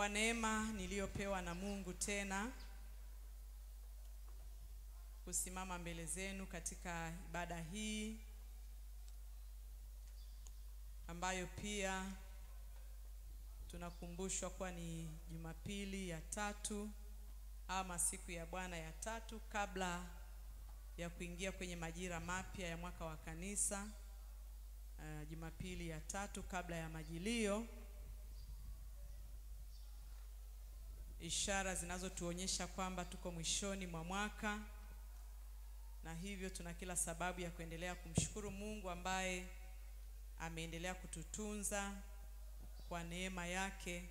kwa neema niliyopewa na Mungu tena kusimama mbele zenu katika ibada hii ambayo pia tunakumbushwa kuwa ni Jumapili ya tatu ama siku ya Bwana ya tatu kabla ya kuingia kwenye majira mapya ya mwaka wa kanisa. Jumapili ya tatu kabla ya majilio, ishara zinazotuonyesha kwamba tuko mwishoni mwa mwaka, na hivyo tuna kila sababu ya kuendelea kumshukuru Mungu ambaye ameendelea kututunza kwa neema yake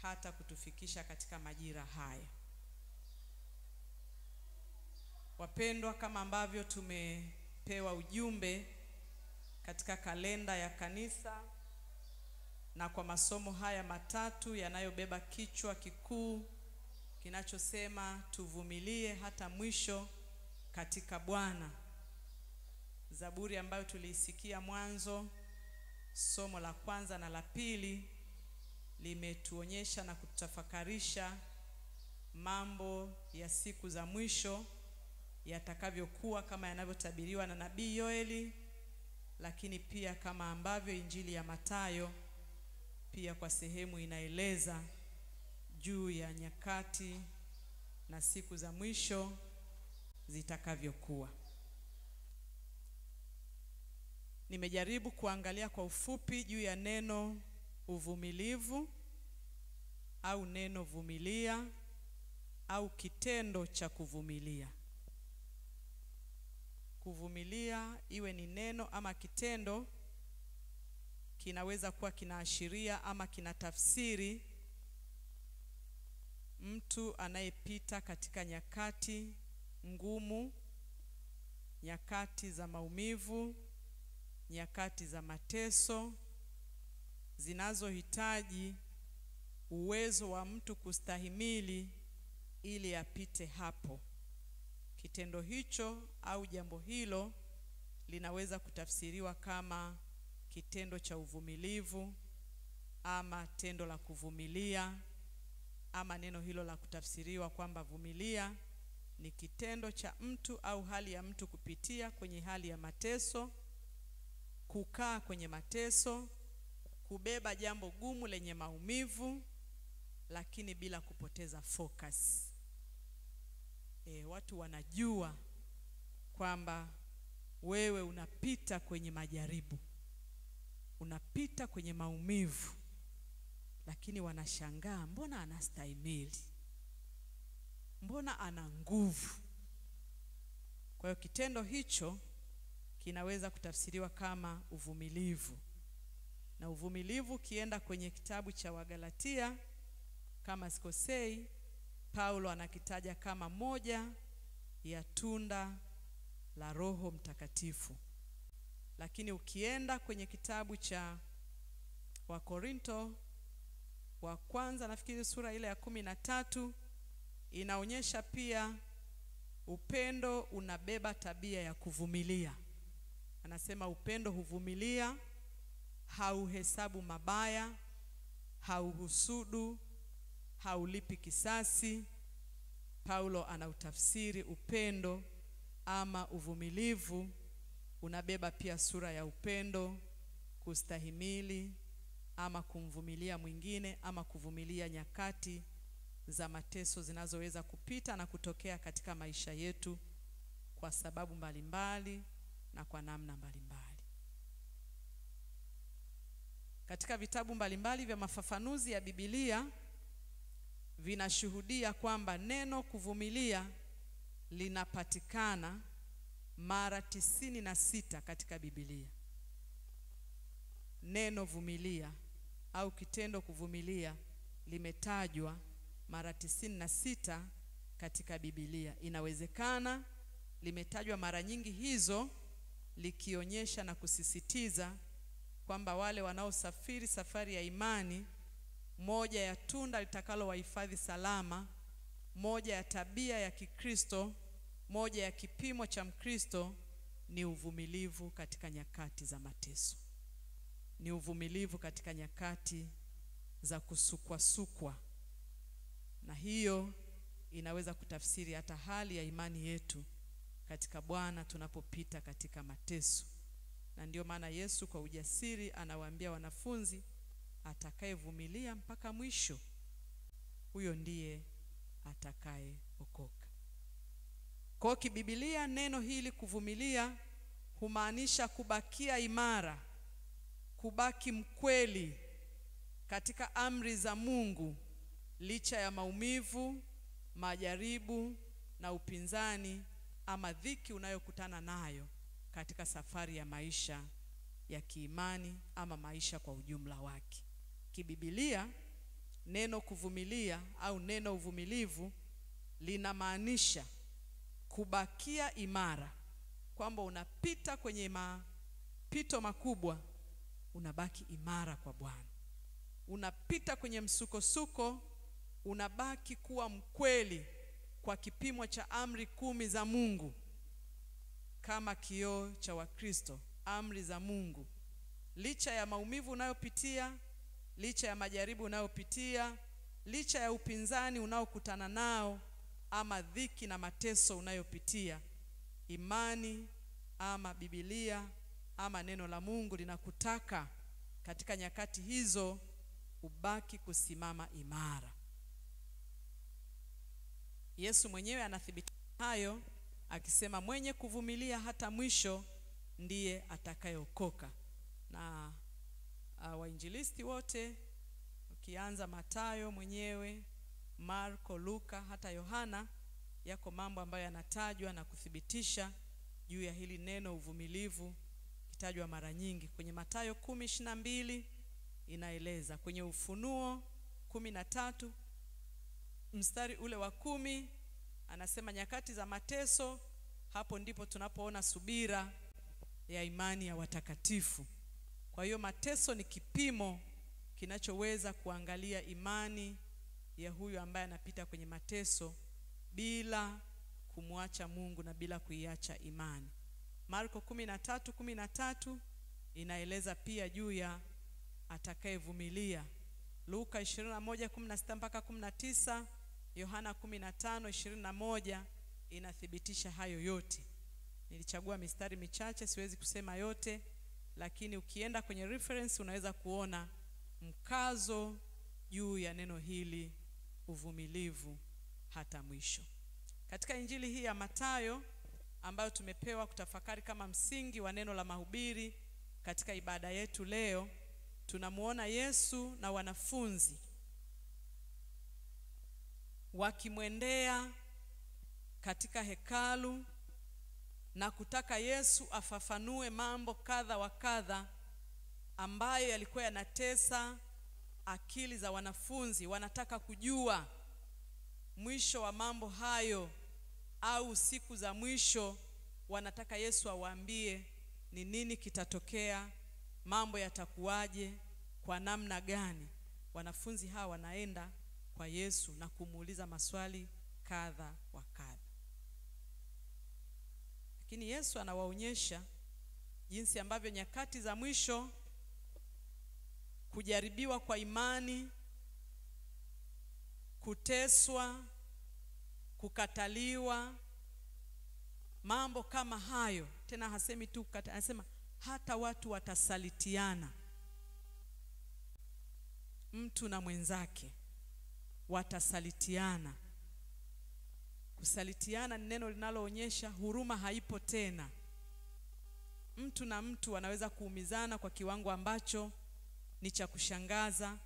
hata kutufikisha katika majira haya. Wapendwa, kama ambavyo tumepewa ujumbe katika kalenda ya kanisa na kwa masomo haya matatu yanayobeba kichwa kikuu kinachosema tuvumilie hata mwisho katika Bwana. Zaburi ambayo tuliisikia mwanzo, somo la kwanza na la pili, limetuonyesha na kutafakarisha mambo ya siku za mwisho yatakavyokuwa kama yanavyotabiriwa na nabii Yoeli, lakini pia kama ambavyo Injili ya Mathayo pia kwa sehemu inaeleza juu ya nyakati na siku za mwisho zitakavyokuwa. Nimejaribu kuangalia kwa ufupi juu ya neno uvumilivu au neno vumilia au kitendo cha kuvumilia. Kuvumilia, iwe ni neno ama kitendo, kinaweza kuwa kinaashiria ama kinatafsiri mtu anayepita katika nyakati ngumu, nyakati za maumivu, nyakati za mateso zinazohitaji uwezo wa mtu kustahimili ili apite hapo. Kitendo hicho au jambo hilo linaweza kutafsiriwa kama kitendo cha uvumilivu ama tendo la kuvumilia, ama neno hilo la kutafsiriwa kwamba vumilia ni kitendo cha mtu au hali ya mtu kupitia kwenye hali ya mateso, kukaa kwenye mateso, kubeba jambo gumu lenye maumivu lakini bila kupoteza focus. Watu wanajua kwamba wewe unapita kwenye majaribu, unapita kwenye maumivu, lakini wanashangaa, mbona anastahimili, mbona ana nguvu. Kwa hiyo kitendo hicho kinaweza kutafsiriwa kama uvumilivu. Na uvumilivu kienda kwenye kitabu cha Wagalatia, kama sikosei, Paulo anakitaja kama moja ya tunda la Roho Mtakatifu. Lakini ukienda kwenye kitabu cha Wakorinto wa kwanza, nafikiri sura ile ya 13, inaonyesha pia upendo unabeba tabia ya kuvumilia. Anasema upendo huvumilia, hauhesabu mabaya, hauhusudu, haulipi kisasi. Paulo anautafsiri upendo ama uvumilivu unabeba pia sura ya upendo, kustahimili ama kumvumilia mwingine ama kuvumilia nyakati za mateso zinazoweza kupita na kutokea katika maisha yetu kwa sababu mbalimbali na kwa namna mbalimbali. Katika vitabu mbalimbali vya mafafanuzi ya Biblia vinashuhudia kwamba neno kuvumilia linapatikana mara 96 katika Biblia. Neno vumilia au kitendo kuvumilia limetajwa mara 96 katika Biblia. Inawezekana limetajwa mara nyingi hizo likionyesha na kusisitiza kwamba wale wanaosafiri safari ya imani, moja ya tunda litakalo wahifadhi salama, moja ya tabia ya Kikristo, moja ya kipimo cha Mkristo ni uvumilivu katika nyakati za mateso. Ni uvumilivu katika nyakati za kusukwa, na hiyo inaweza kutafsiri hata hali ya imani yetu katika Bwana tunapopita katika mateso. Na ndio maana Yesu kwa ujasiri anawaambia wanafunzi, atakayevumilia mpaka mwisho, huyo ndiye atakayeokoka. Kwa kiBiblia neno hili kuvumilia humaanisha kubakia imara, kubaki mkweli katika amri za Mungu licha ya maumivu, majaribu na upinzani ama dhiki unayokutana nayo katika safari ya maisha ya kiimani ama maisha kwa ujumla wake. KiBiblia neno kuvumilia au neno uvumilivu linamaanisha kubakia imara, kwamba unapita kwenye mapito makubwa, unabaki imara kwa Bwana. Unapita kwenye msukosuko, unabaki kuwa mkweli kwa kipimo cha amri 10 za Mungu, kama kioo cha Wakristo, amri za Mungu. Licha ya maumivu unayopitia, licha ya majaribu unayopitia, licha ya upinzani unaokutana nao ama dhiki na mateso unayopitia, imani ama Biblia ama neno la Mungu linakutaka katika nyakati hizo ubaki kusimama imara. Yesu mwenyewe anathibitisha hayo akisema, mwenye kuvumilia hata mwisho ndiye atakayeokoka. Na wainjilisti wote, ukianza Mathayo mwenyewe, Marko, Luka, hata Yohana, yako mambo ambayo yanatajwa na kuthibitisha juu ya hili neno uvumilivu, kitajwa mara nyingi. Kwenye Mathayo 10:22 inaeleza, kwenye Ufunuo 13 mstari ule wa 10 anasema nyakati za mateso, hapo ndipo tunapoona subira ya imani ya watakatifu. Kwa hiyo mateso ni kipimo kinachoweza kuangalia imani ya huyu ambaye anapita kwenye mateso bila kumwacha Mungu na bila kuiacha imani. Marko 13:13 inaeleza pia juu ya atakayevumilia. Luka 21:16 mpaka 19, Yohana 15:21 inathibitisha hayo yote. Nilichagua mistari michache, siwezi kusema yote, lakini ukienda kwenye reference unaweza kuona mkazo juu ya neno hili uvumilivu hata mwisho. Katika injili hii ya Mathayo ambayo tumepewa kutafakari kama msingi wa neno la mahubiri katika ibada yetu leo, tunamuona Yesu na wanafunzi wakimwendea katika hekalu na kutaka Yesu afafanue mambo kadha wa kadha ambayo yalikuwa yanatesa akili za wanafunzi. Wanataka kujua mwisho wa mambo hayo, au siku za mwisho wanataka Yesu awaambie ni nini kitatokea, mambo yatakuwaje, kwa namna gani. Wanafunzi hawa wanaenda kwa Yesu na kumuuliza maswali kadha wa kadha, lakini Yesu anawaonyesha jinsi ambavyo nyakati za mwisho, kujaribiwa kwa imani, kuteswa, kukataliwa, mambo kama hayo. Tena hasemi tu anasema hata watu watasalitiana, mtu na mwenzake watasalitiana. Kusalitiana ni neno linaloonyesha huruma haipo tena. Mtu na mtu wanaweza kuumizana kwa kiwango ambacho ni cha kushangaza,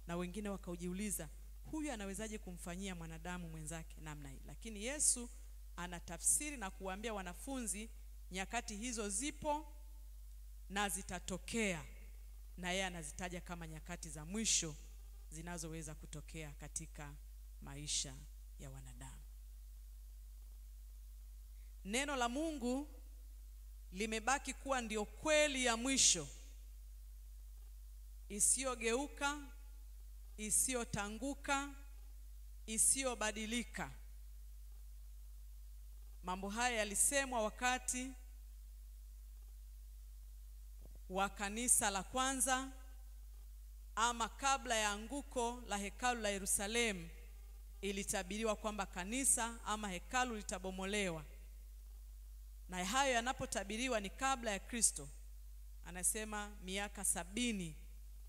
na wengine wakaujiuliza, huyu anawezaje kumfanyia mwanadamu mwenzake namna hii? Lakini Yesu anatafsiri na kuwaambia wanafunzi nyakati hizo zipo na zitatokea, na yeye anazitaja kama nyakati za mwisho zinazoweza kutokea katika maisha ya wanadamu. Neno la Mungu limebaki kuwa ndio kweli ya mwisho, isiyogeuka, isiyotanguka, isiyobadilika. Mambo haya yalisemwa wakati wa kanisa la kwanza, ama kabla ya anguko la hekalu la Yerusalemu, ilitabiriwa kwamba kanisa ama hekalu litabomolewa. Na hayo yanapotabiriwa ni kabla ya Kristo. Anasema miaka 70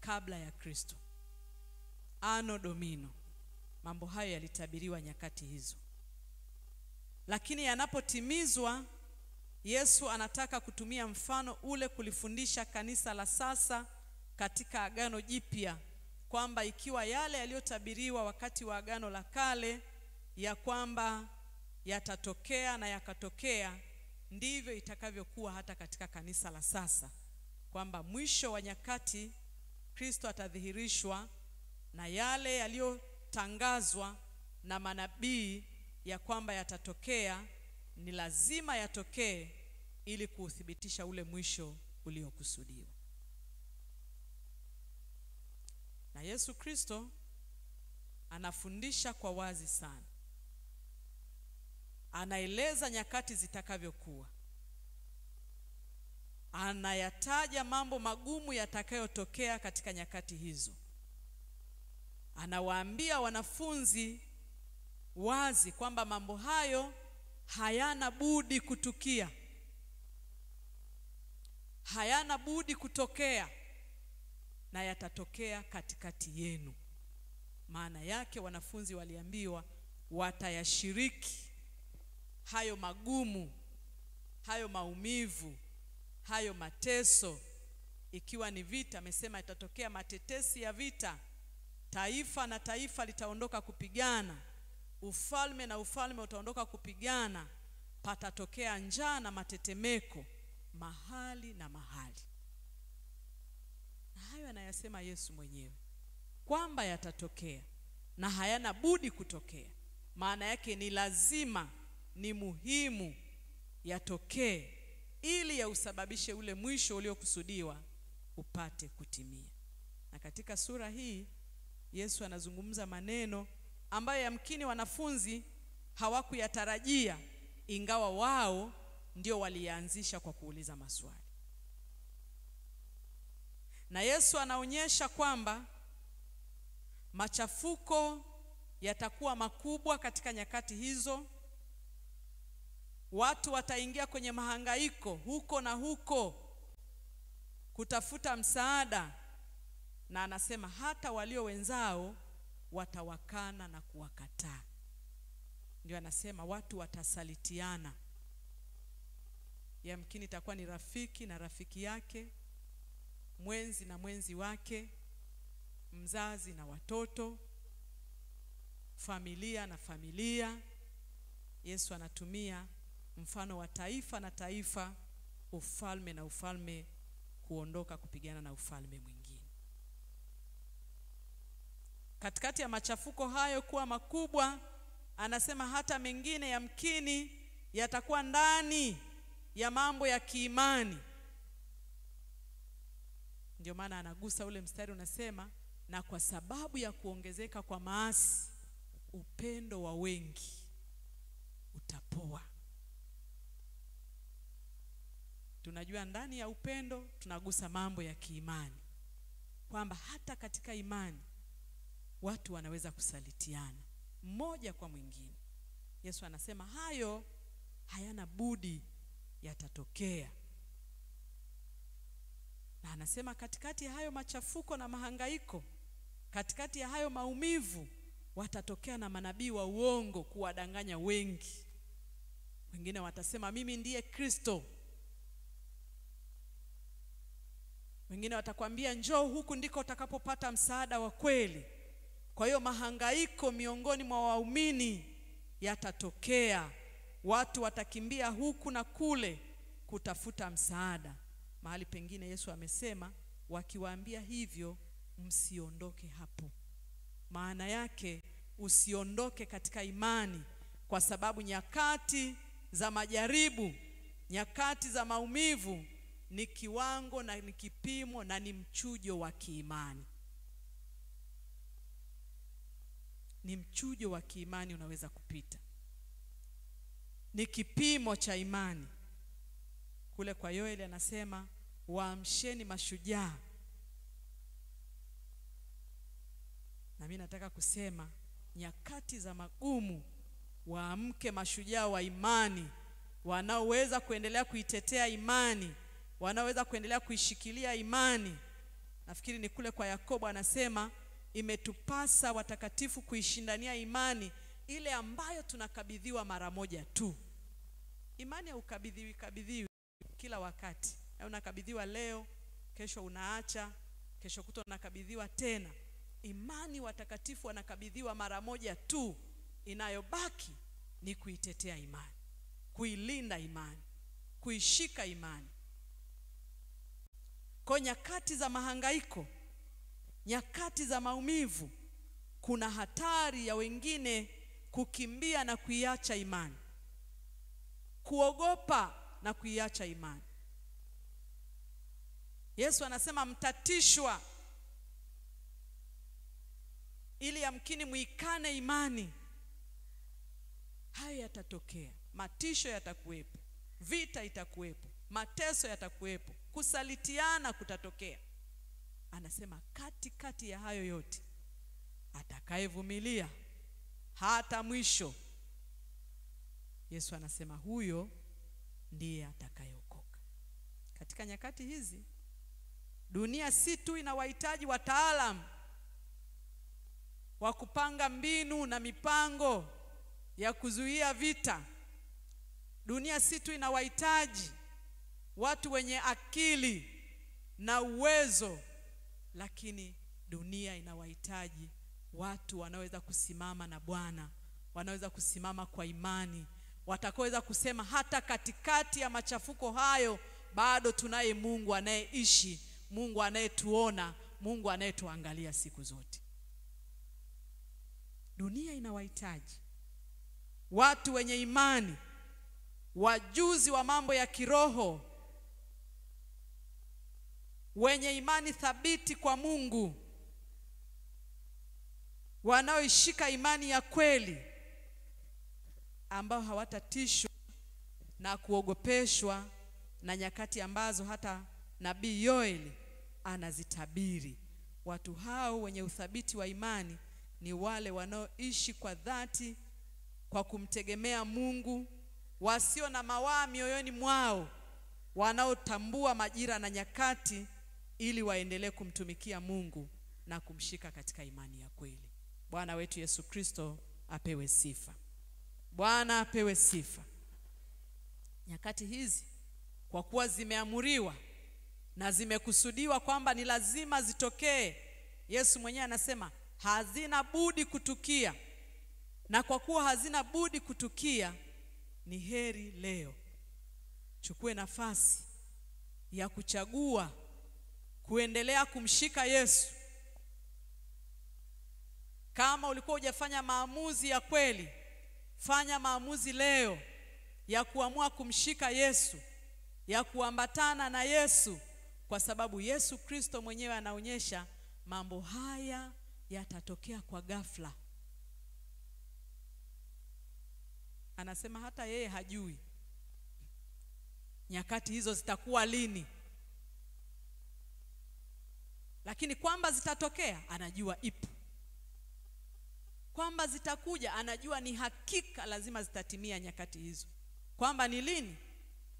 kabla ya Kristo. Anno Domini. Mambo hayo yalitabiriwa nyakati hizo. Lakini yanapotimizwa, Yesu anataka kutumia mfano ule kulifundisha kanisa la sasa katika Agano Jipya, kwamba ikiwa yale yaliyotabiriwa wakati wa Agano la Kale ya kwamba yatatokea na yakatokea, ndivyo itakavyokuwa hata katika kanisa la sasa, kwamba mwisho wa nyakati Kristo atadhihirishwa, na yale yaliyotangazwa na manabii ya kwamba yatatokea ni lazima yatokee ili kuuthibitisha ule mwisho uliokusudiwa. Na Yesu Kristo anafundisha kwa wazi sana. Anaeleza nyakati zitakavyokuwa. Anayataja mambo magumu yatakayotokea katika nyakati hizo. Anawaambia wanafunzi wazi kwamba mambo hayo hayana budi kutukia. Hayana budi kutokea, na yatatokea katikati yenu. Maana yake wanafunzi waliambiwa watayashiriki hayo magumu, hayo maumivu, hayo mateso. Ikiwa ni vita, amesema itatokea matetesi ya vita. Taifa na taifa litaondoka kupigana, ufalme na ufalme utaondoka kupigana, patatokea njaa na matetemeko mahali na mahali. Na hayo anayasema Yesu mwenyewe kwamba yatatokea na hayana budi kutokea. Maana yake ni lazima, ni muhimu yatokee ili yausababishe ule mwisho uliokusudiwa upate kutimia. Na katika sura hii Yesu anazungumza maneno ambayo yamkini wanafunzi hawakuyatarajia, ingawa wao ndio walianzisha kwa kuuliza maswali. Na Yesu anaonyesha kwamba machafuko yatakuwa makubwa katika nyakati hizo. Watu wataingia kwenye mahangaiko huko na huko kutafuta msaada, na anasema hata walio wenzao watawakana na kuwakataa. Ndio anasema watu watasalitiana. Yamkini itakuwa ni rafiki na rafiki yake, mwenzi na mwenzi wake, mzazi na watoto, familia na familia. Yesu anatumia mfano wa taifa na taifa, ufalme na ufalme kuondoka kupigana na ufalme mwingine. Katikati ya machafuko hayo kuwa makubwa, anasema hata mengine yamkini yatakuwa ndani ya mambo ya kiimani. Ndio maana anagusa ule mstari unasema, na kwa sababu ya kuongezeka kwa maasi, upendo wa wengi utapoa. Tunajua ndani ya upendo tunagusa mambo ya kiimani, kwamba hata katika imani watu wanaweza kusalitiana mmoja kwa mwingine. Yesu anasema hayo hayana budi yatatokea. Na anasema katikati ya hayo machafuko na mahangaiko, katikati ya hayo maumivu, watatokea na manabii wa uongo kuwadanganya wengi. Wengine watasema mimi ndiye Kristo. Wengine watakwambia njoo huku ndiko utakapopata msaada wa kweli. Kwa hiyo mahangaiko miongoni mwa waumini yatatokea. Watu watakimbia huku na kule kutafuta msaada. Mahali pengine Yesu amesema wakiwaambia hivyo, msiondoke hapo. Maana yake usiondoke katika imani, kwa sababu nyakati za majaribu, nyakati za maumivu ni kiwango na ni kipimo na ni mchujo wa kiimani. Ni mchujo wa kiimani unaweza kupita. Ni kipimo cha imani. Kule kwa Yoeli anasema waamsheni mashujaa. Na mimi nataka kusema nyakati za magumu, waamke mashujaa wa imani, wanaoweza kuendelea kuitetea imani, wanaoweza kuendelea kuishikilia imani. Nafikiri ni kule kwa Yakobo anasema imetupasa watakatifu kuishindania imani ile ambayo tunakabidhiwa mara moja tu. Imani haukabidhiwi kila wakati. Unakabidhiwa leo, kesho unaacha, kesho kutwa unakabidhiwa tena. Imani watakatifu wanakabidhiwa mara moja tu. Inayobaki ni kuitetea imani, kuilinda imani, kuishika imani. Kwa nyakati za mahangaiko, nyakati za maumivu, kuna hatari ya wengine kukimbia na kuiacha imani, kuogopa na kuiacha imani. Yesu anasema mtatishwa ili yamkini muikane imani. Hayo yatatokea, matisho yatakuwepo, vita itakuwepo, mateso yatakuwepo, kusalitiana kutatokea. Anasema katikati ya hayo yote, atakayevumilia hata mwisho, Yesu anasema huyo ndiye atakayeokoka. Katika nyakati hizi, dunia si tu inawahitaji wataalamu wa kupanga mbinu na mipango ya kuzuia vita. Dunia si tu inawahitaji watu wenye akili na uwezo, lakini dunia inawahitaji watu wanaoweza kusimama na Bwana, wanaweza kusimama kwa imani, watakaoweza kusema hata katikati ya machafuko hayo bado tunaye Mungu anayeishi, Mungu anayetuona, Mungu anayetuangalia siku zote. Dunia inawahitaji watu wenye imani, wajuzi wa mambo ya kiroho, wenye imani thabiti kwa Mungu, wanaoishika imani ya kweli, ambao hawatatishwa na kuogopeshwa na nyakati ambazo hata nabii Yoeli anazitabiri. Watu hao wenye uthabiti wa imani ni wale wanaoishi kwa dhati kwa kumtegemea Mungu, wasio na mawaa mioyoni mwao, wanaotambua majira na nyakati ili waendelee kumtumikia Mungu na kumshika katika imani ya kweli. Bwana wetu Yesu Kristo apewe sifa. Bwana apewe sifa. Nyakati hizi kwa kuwa zimeamuriwa na zimekusudiwa kwamba ni lazima zitokee, Yesu mwenyewe anasema hazina budi kutukia. Na kwa kuwa hazina budi kutukia, ni heri leo chukue nafasi ya kuchagua kuendelea kumshika Yesu. Kama ulikuwa hujafanya maamuzi ya kweli, fanya maamuzi leo ya kuamua kumshika Yesu, ya kuambatana na Yesu, kwa sababu Yesu Kristo mwenyewe anaonyesha mambo haya yatatokea kwa ghafla. Anasema hata yeye hajui nyakati hizo zitakuwa lini, lakini kwamba zitatokea anajua ipo, kwamba zitakuja anajua ni hakika lazima zitatimia nyakati hizo. Kwamba ni lini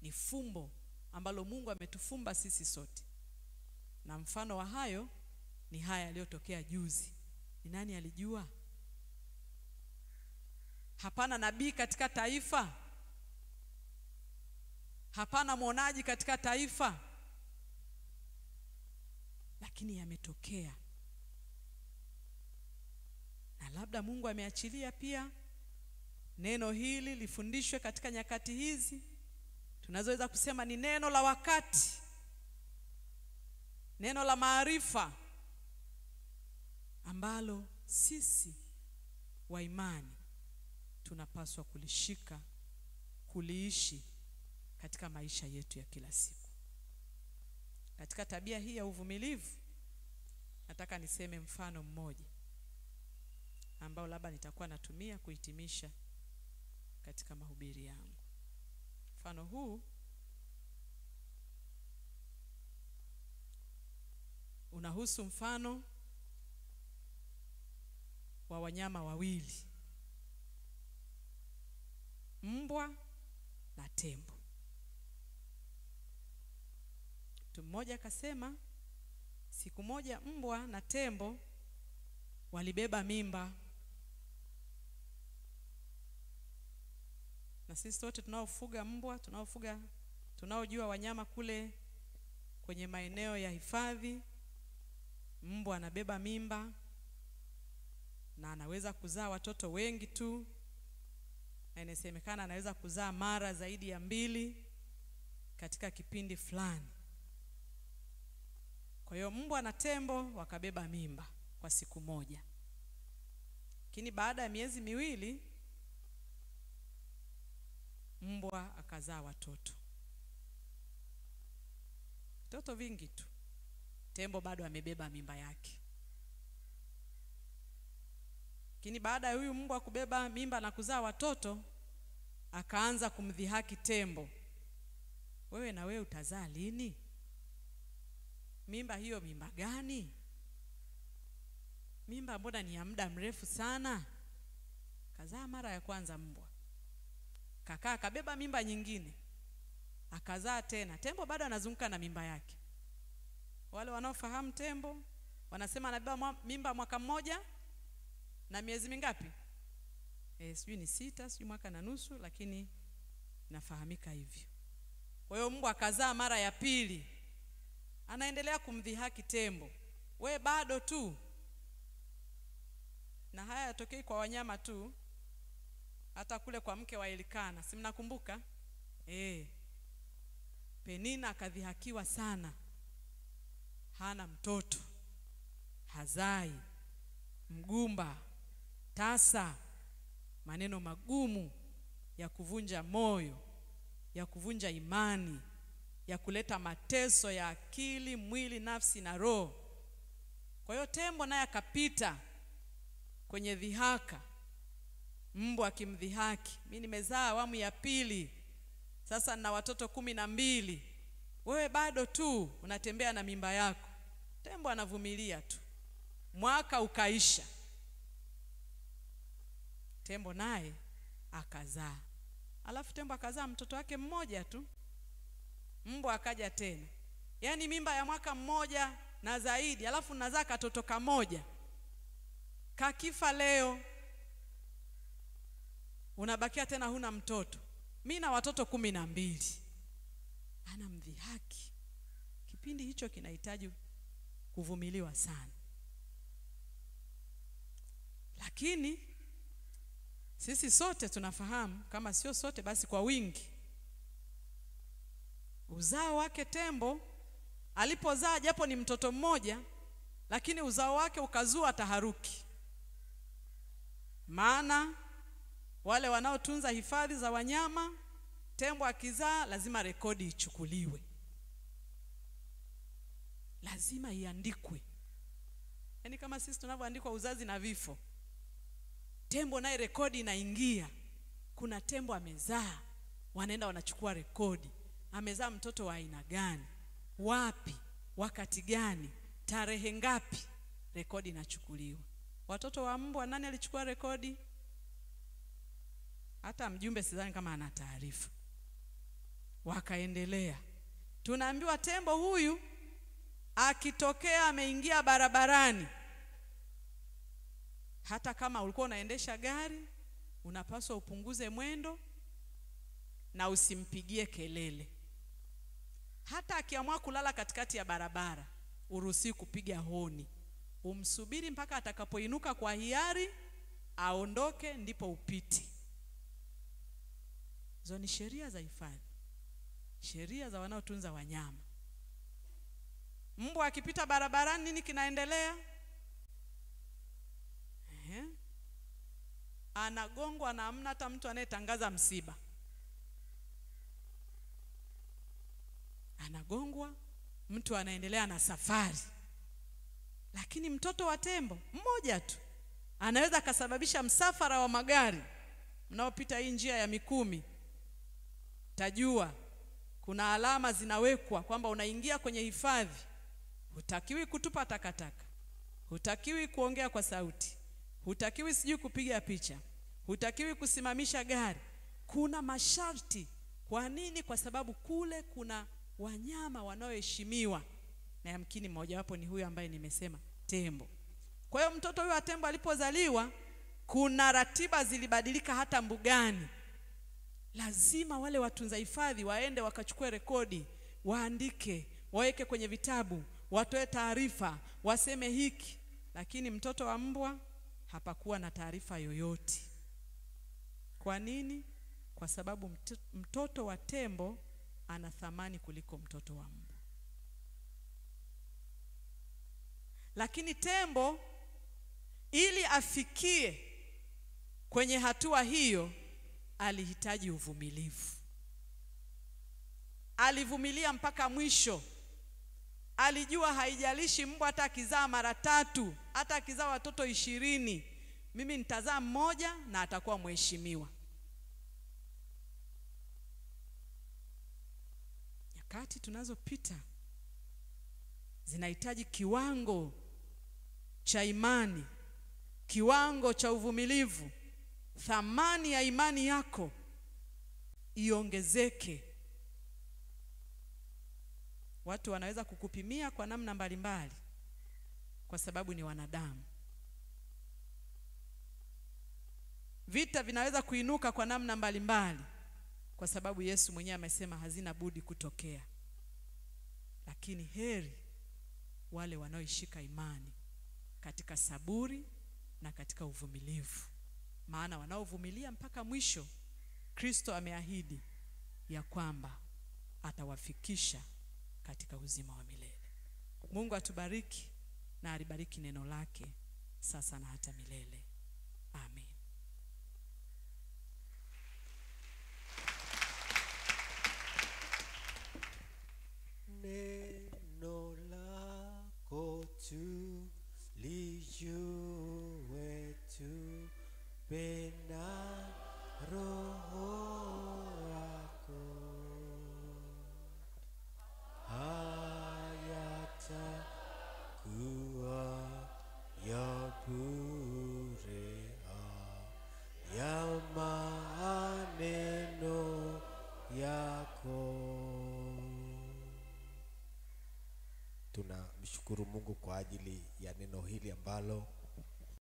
ni fumbo ambalo Mungu ametufumba sisi sote. Na mfano wa hayo ni haya yaliyotokea juzi. Ni nani alijua? Hapana nabii katika taifa, hapana mwonaji katika taifa, lakini yametokea. Na labda Mungu ameachilia pia neno hili lifundishwe katika nyakati hizi. Tunazoweza kusema ni neno la wakati, neno la maarifa, ambalo sisi wa imani tunapaswa kulishika, kuliishi katika maisha yetu ya kila siku. Katika tabia hii ya uvumilivu, nataka niseme mfano mmoja ambao labda nitakuwa natumia kuhitimisha katika mahubiri yangu. Mfano huu unahusu mfano wa wanyama wawili, mbwa na tembo. Mtu mmoja akasema siku moja mbwa na tembo walibeba mimba. Na sisi wote tunaofuga mbwa, tunaojua wanyama kule kwenye maeneo ya hifadhi, mbwa anabeba mimba na anaweza kuzaa watoto wengi tu, na inasemekana anaweza kuzaa mara zaidi ya 2 katika kipindi fulani. Kwa hiyo mbwa na tembo wakabeba mimba kwa siku moja. Lakini baada ya miezi 2 mbwa akazaa watoto vingi tu. Tembo bado amebeba mimba yake. Lakini baada ya huyu mbwa kubeba mimba na kuzaa watoto, akaanza kumdhihaki tembo, wewe na wewe utazaa lini? Mimba hiyo mimba gani? Mimba mbona ni ya muda mrefu sana? Kazaa mara ya kwanza mbwa, kakaa akabeba mimba nyingine, akazaa tena. Tembo bado anazunguka na mimba yake. Wale wanaofahamu tembo wanasema anabeba mimba mwaka mmoja na miezi mingapi? Sijui ni 6, sijui mwaka na nusu, lakini nafahamika hivyo. Kwa hiyo mbwa akazaa mara ya pili, anaendelea kumdhihaki tembo, we bado tu. Na haya yatokei kwa wanyama tu, hata kule kwa mke wa Elikana, si mnakumbuka? Penina akadhihakiwa sana, hana mtoto, hazai, mgumba, tasa, maneno magumu ya kuvunja moyo, ya kuvunja imani, ya kuleta mateso ya akili, mwili, nafsi na roho. Kwa hiyo tembo naye akapita kwenye dhihaka, mbwa akimdhihaki, mimi nimezaa awamu ya 2, sasa nina watoto 12, wewe bado tu unatembea na mimba yako. Tembo anavumilia tu. Mwaka ukaisha, tembo naye akazaa. Alafu tembo akazaa mtoto wake mmoja tu, mbwa akaja tena. Yaani mimba ya mwaka mmoja na zaidi, alafu nazaa katoto kamoja, kakifa leo, unabakia tena huna mtoto. Mimi na watoto 12. Anamdhihaki. Kipindi hicho kinahitaji kuvumiliwa sana. Lakini sisi sote tunafahamu, kama sio sote basi kwa wingi, uzao wake tembo alipozaa, japo ni mtoto mmoja, lakini uzao wake ukazua taharuki. Maana wale wanaotunza hifadhi za wanyama, tembo akizaa lazima rekodi ichukuliwe, lazima iandikwe. Yaani kama sisi tunavyoandikwa uzazi na vifo, tembo naye rekodi inaingia. Kuna tembo amezaa, wanaenda wanachukua rekodi. Amezaa mtoto wa aina gani, wapi, wakati gani, tarehe ngapi, rekodi inachukuliwa. Watoto wa mbwa nani alichukua rekodi? Hata mjumbe sidhani kama ana taarifa. Wakaendelea. Tunaambiwa tembo huyu akitokea ameingia barabarani, hata kama ulikuwa unaendesha gari, unapaswa upunguze mwendo na usimpigie kelele. Hata akiamua kulala katikati ya barabara, uruhusi kupiga honi. Umsubiri mpaka atakapoinuka kwa hiari aondoke, ndipo upiti. Hizo ni sheria za hifadhi, sheria za wanaotunza wanyama. Mbwa akipita barabarani, nini kinaendelea? Anagongwa na hamna hata mtu anayetangaza msiba. Anagongwa, mtu anaendelea na safari. Lakini mtoto wa tembo mmoja tu anaweza kasababisha msafara wa magari mnaopita hii njia ya Mikumi. Tajua kuna alama zinawekwa kwamba unaingia kwenye hifadhi, hutakiwi kutupa takataka, hutakiwi kuongea kwa sauti, hutakiwi sijui kupiga picha, hutakiwi kusimamisha gari. Kuna masharti. Kwa nini? Kwa sababu kule kuna wanyama wanaoheshimiwa, na yamkini mmoja wapo ni huyu ambaye nimesema, tembo. Kwa hiyo mtoto huyu wa tembo alipozaliwa, kuna ratiba zilibadilika hata mbugani. Lazima wale watunza hifadhi waende wakachukue rekodi, waandike, waweke kwenye vitabu, watoe taarifa, waseme hiki. Lakini mtoto wa mbwa hapakuwa na taarifa yoyote. Kwa nini? Kwa sababu mtoto wa tembo ana thamani kuliko mtoto wa mbwa. Lakini tembo ili afikie kwenye hatua hiyo alihitaji uvumilivu. Alivumilia mpaka mwisho. Alijua haijalishi mbwa hata akizaa mara 3, hata akizaa watoto 20, mimi nitazaa mmoja na atakuwa mheshimiwa. Nyakati tunazopita zinahitaji kiwango cha imani, kiwango cha uvumilivu. Thamani ya imani yako iongezeke. Watu wanaweza kukupimia kwa namna mbalimbali kwa sababu ni wanadamu. Vita vinaweza kuinuka kwa namna mbalimbali kwa sababu Yesu mwenyewe amesema hazina budi kutokea. Lakini heri wale wanaoishika imani katika saburi na katika uvumilivu. Maana wanaovumilia mpaka mwisho, Kristo ameahidi ya kwamba atawafikisha katika uzima wa milele. Mungu atubariki na alibariki neno lake sasa na hata milele. Amen. Neno lako tu lijue tu pena roho yako hayatakuwa ya bure ya maneno yako. Tunamshukuru Mungu kwa ajili ya neno hili ambalo